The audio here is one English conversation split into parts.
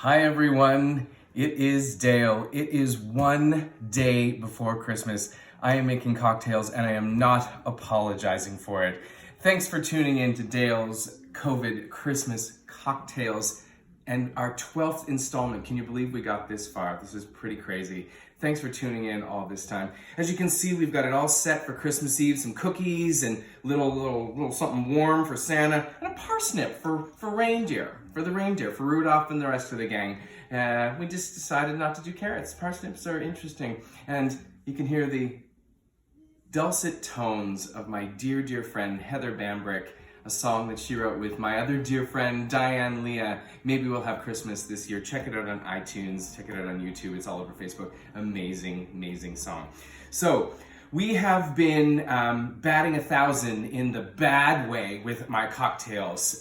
Hi everyone, it is Dale. It is one day before Christmas. I am making cocktails and I am not apologizing for it. Thanks for tuning in to Dale's COVID Christmas cocktails and our 12th installment. Can you believe we got this far? This is pretty crazy. Thanks for tuning in all this time. As you can see, we've got it all set for Christmas Eve, some cookies and little something warm for Santa, and a parsnip for reindeer, for Rudolph and the rest of the gang. We just decided not to do carrots. Parsnips are interesting. And you can hear the dulcet tones of my dear friend, Heather Bambrick, a song that she wrote with my other dear friend, Diane Leah. Maybe We'll Have Christmas this year. Check it out on iTunes, check it out on YouTube, it's all over Facebook. Amazing song. So, we have been batting 1,000 in the bad way with my cocktails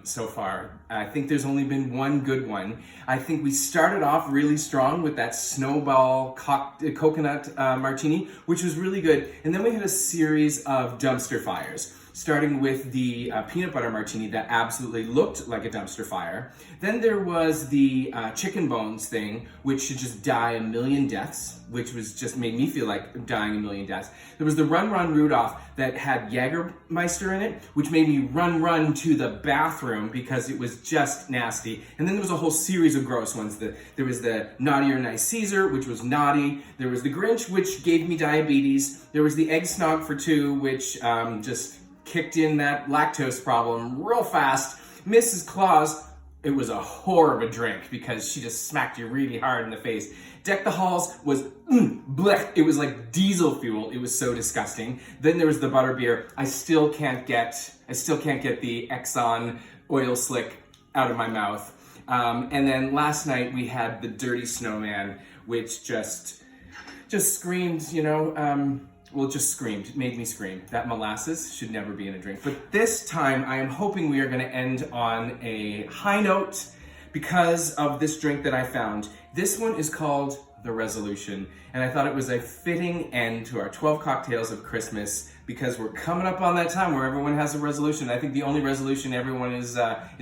so far. I think there's only been one good one. I think we started off really strong with that snowball coconut martini, which was really good. And then we had a series of dumpster fires, starting with the peanut butter martini that absolutely looked like a dumpster fire. Then there was the chicken bones thing, which should just die a million deaths, which was just made me feel like dying a million deaths. There was the Run Rudolph that had Jägermeister in it, which made me run to the bathroom because it was just nasty. And then there was a whole series of gross ones. There was the Naughty or Nice Caesar, which was naughty. There was the Grinch, which gave me diabetes. There was the Egg Snog for two, which just kicked in that lactose problem real fast. Mrs. Claus, it was a whore of a drink because she just smacked you really hard in the face. Deck the Halls was blech. It was like diesel fuel. It was so disgusting. Then there was the butterbeer. I still can't get the Exxon oil slick out of my mouth. And then last night we had the Dirty Snowman, which just screamed, well, it just screamed. It made me scream. That molasses should never be in a drink. But this time, I am hoping we are going to end on a high note because of this drink that I found. This one is called the Resolution, and I thought it was a fitting end to our 12 cocktails of Christmas because we're coming up on that time where everyone has a resolution. I think the only resolution everyone is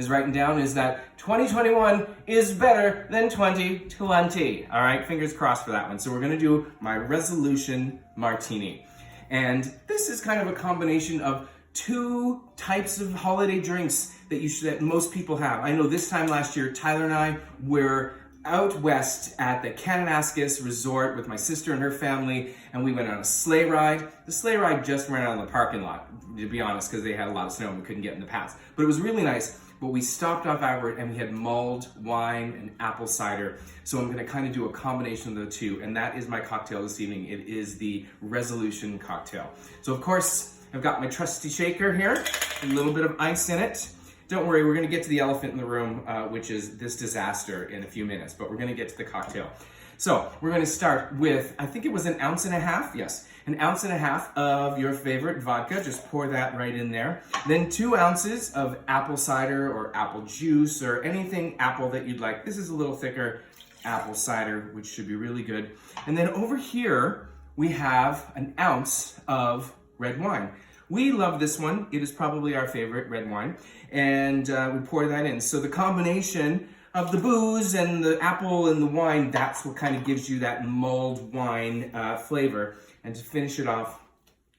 writing down is that 2021 is better than 2020. All right, fingers crossed for that one. So we're gonna do my Resolution Martini. And this is kind of a combination of two types of holiday drinks that most people have. I know this time last year, Tyler and I were out west at the Kananaskis Resort with my sister and her family, and we went on a sleigh ride. The sleigh ride just ran out of the parking lot, to be honest, because they had a lot of snow and we couldn't get in the paths. But it was really nice. But we stopped off afterward and we had mulled wine and apple cider. So I'm gonna kind of do a combination of the two, and that is my cocktail this evening. It is the Resolution cocktail. So of course, I've got my trusty shaker here, a little bit of ice in it. Don't worry, we're gonna get to the elephant in the room, which is this disaster in a few minutes, but we're gonna get to the cocktail. So we're gonna start with, I think it was 1.5 ounces, yes, 1.5 ounces of your favorite vodka, just pour that right in there. Then 2 ounces of apple cider or apple juice or anything apple that you'd like. This is a little thicker apple cider, which should be really good. And then over here, we have 1 ounce of red wine. We love this one. It is probably our favorite red wine. And we pour that in. So the combination of the booze and the apple and the wine, that's what kind of gives you that mulled wine flavor. And to finish it off,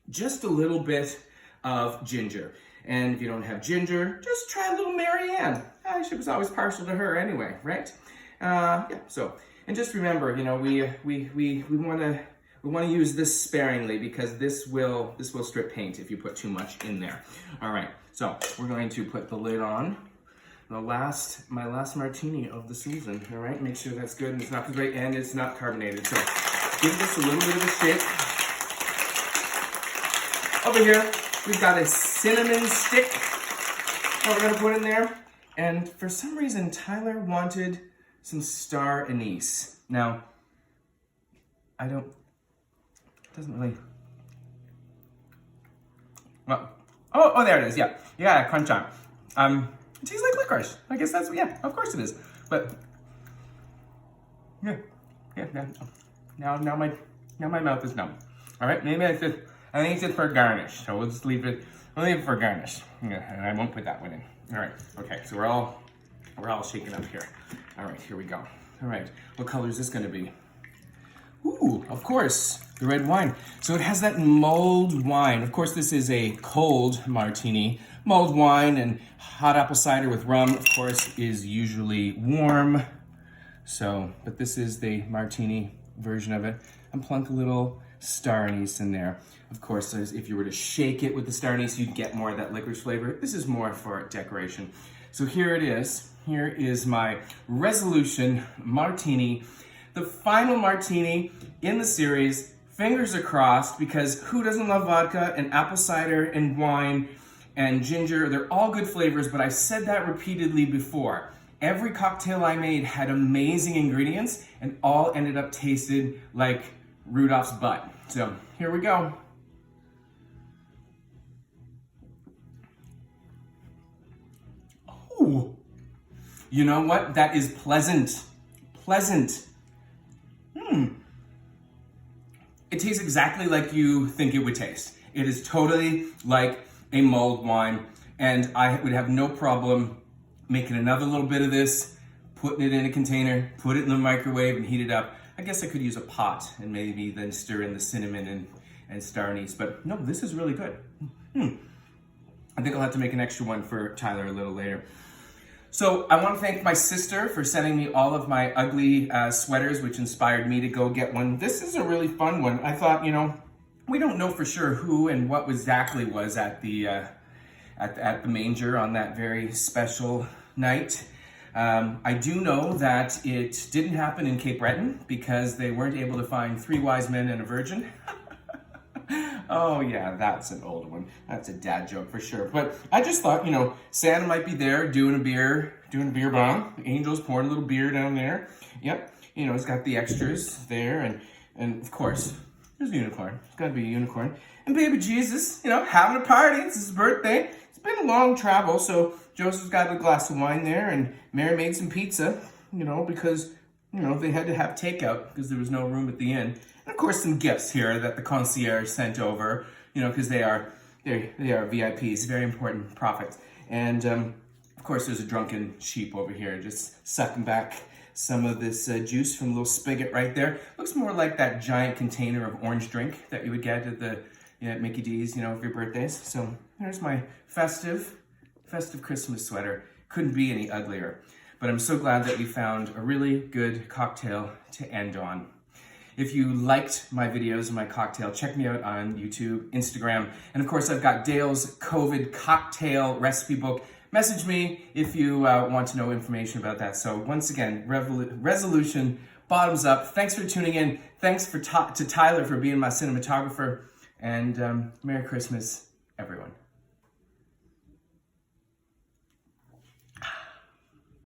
just a little bit of ginger. And if you don't have ginger, just try a little Marianne. She was always partial to her anyway, right? Yeah, so, and just remember, we want to use this sparingly because this will strip paint if you put too much in there. All right, so we're going to put the lid on. My last martini of the season. All right, make sure that's good and it's not too great and it's not carbonated. So give this a little bit of a shake. Over here, we've got a cinnamon stick that we're gonna put in there. And for some reason, Tyler wanted some star anise. Now, it doesn't really, well, oh, there it is, yeah. You got a crunch on. It tastes like licorice. I guess that's, yeah, of course it is. But, yeah, now my mouth is numb. All right, maybe I think it's just for garnish. So we'll just leave it for garnish. Yeah, and I won't put that one in. All right, okay, so we're all We're all shaken up here. All right, here we go. All right, what color is this gonna be? Ooh, of course, the red wine. So it has that mulled wine. Of course, this is a cold martini. Mulled wine and hot apple cider with rum, of course, is usually warm. So, but this is the martini version of it. And plunk a little star anise in there. Of course, if you were to shake it with the star anise, you'd get more of that licorice flavor. This is more for decoration. So here it is. Here is my Resolution Martini. The final martini in the series. Fingers are crossed, because who doesn't love vodka and apple cider and wine and ginger? They're all good flavors, but I've said that repeatedly before. Every cocktail I made had amazing ingredients and all ended up tasted like Rudolph's butt. So here we go. Oh, you know what? That is pleasant. Pleasant. It tastes exactly like you think it would taste. It is totally like a mulled wine, and I would have no problem making another little bit of this, putting it in a container, put it in the microwave and heat it up. I guess I could use a pot and maybe then stir in the cinnamon and star anise, but no, this is really good. I think I'll have to make an extra one for Tyler a little later. So I want to thank my sister for sending me all of my ugly sweaters, which inspired me to go get one. This is a really fun one. I thought, we don't know for sure who and what exactly was at the manger on that very special night. I do know that it didn't happen in Cape Breton because they weren't able to find 3 wise men and a virgin. Oh yeah, that's an old one. That's a dad joke for sure. But I just thought, Santa might be there doing a beer bomb. The angel's pouring a little beer down there. Yep, he's got the extras there, and of course, there's a unicorn. It's got to be a unicorn. And baby Jesus, having a party. It's his birthday. It's been a long travel, so Joseph's got a glass of wine there, and Mary made some pizza, because, they had to have takeout because there was no room at the inn. And of course, some gifts here that the concierge sent over, because they are VIPs, very important prophets. And of course, there's a drunken sheep over here just sucking back some of this juice from a little spigot right there. Looks more like that giant container of orange drink that you would get at the Mickey D's, for your birthdays. So there's my festive Christmas sweater. Couldn't be any uglier. But I'm so glad that we found a really good cocktail to end on. If you liked my videos and my cocktail, check me out on YouTube, Instagram, and of course I've got Dale's COVID cocktail recipe book. Message me if you want to know information about that. So once again, Resolution, bottoms up. Thanks for tuning in. Thanks to Tyler for being my cinematographer, and Merry Christmas, everyone.